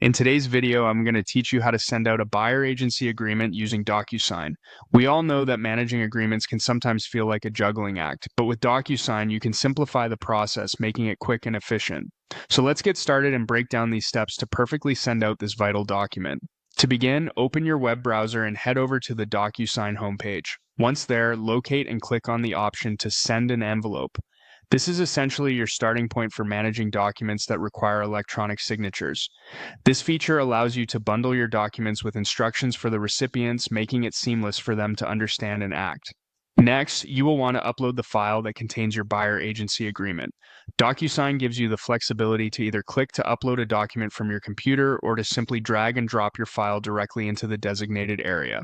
In today's video, I'm going to teach you how to send out a buyer agency agreement using DocuSign. We all know that managing agreements can sometimes feel like a juggling act, but with DocuSign, you can simplify the process, making it quick and efficient. So let's get started and break down these steps to perfectly send out this vital document. To begin, open your web browser and head over to the DocuSign homepage. Once there, locate and click on the option to send an envelope. This is essentially your starting point for managing documents that require electronic signatures. This feature allows you to bundle your documents with instructions for the recipients, making it seamless for them to understand and act. Next, you will want to upload the file that contains your buyer agency agreement. DocuSign gives you the flexibility to either click to upload a document from your computer or to simply drag and drop your file directly into the designated area.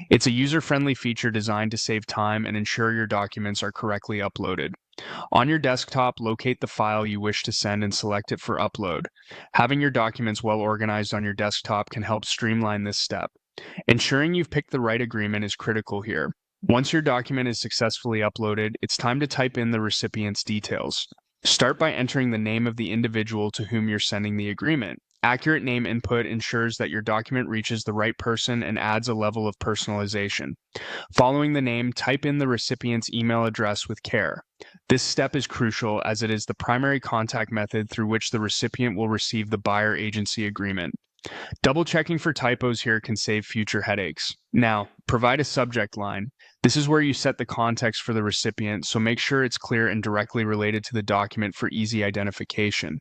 It's a user-friendly feature designed to save time and ensure your documents are correctly uploaded. On your desktop, locate the file you wish to send and select it for upload. Having your documents well organized on your desktop can help streamline this step. Ensuring you've picked the right agreement is critical here. Once your document is successfully uploaded, it's time to type in the recipient's details. Start by entering the name of the individual to whom you're sending the agreement. Accurate name input ensures that your document reaches the right person and adds a level of personalization. Following the name, type in the recipient's email address with care. This step is crucial as it is the primary contact method through which the recipient will receive the buyer agency agreement. Double checking for typos here can save future headaches. Now, provide a subject line. This is where you set the context for the recipient, so make sure it's clear and directly related to the document for easy identification.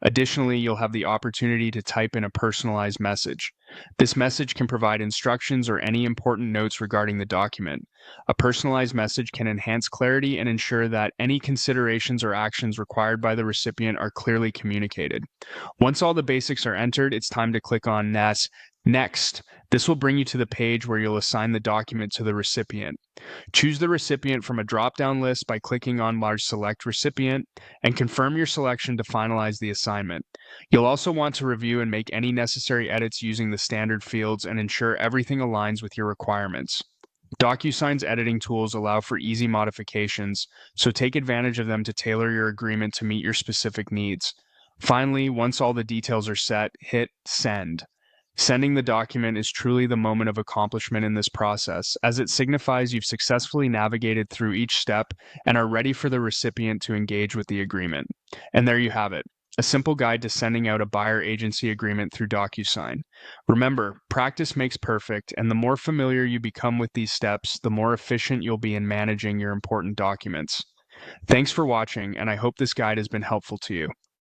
Additionally, you'll have the opportunity to type in a personalized message. This message can provide instructions or any important notes regarding the document. A personalized message can enhance clarity and ensure that any considerations or actions required by the recipient are clearly communicated. Once all the basics are entered, it's time to click on Next. This will bring you to the page where you'll assign the document to the recipient. Choose the recipient from a drop-down list by clicking on Select Recipient, and confirm your selection to finalize the assignment. You'll also want to review and make any necessary edits using the standard fields and ensure everything aligns with your requirements. DocuSign's editing tools allow for easy modifications, so take advantage of them to tailor your agreement to meet your specific needs. Finally, once all the details are set, hit Send. Sending the document is truly the moment of accomplishment in this process, as it signifies you've successfully navigated through each step and are ready for the recipient to engage with the agreement. And there you have it, a simple guide to sending out a buyer agency agreement through DocuSign. Remember, practice makes perfect, and the more familiar you become with these steps, the more efficient you'll be in managing your important documents. Thanks for watching, and I hope this guide has been helpful to you.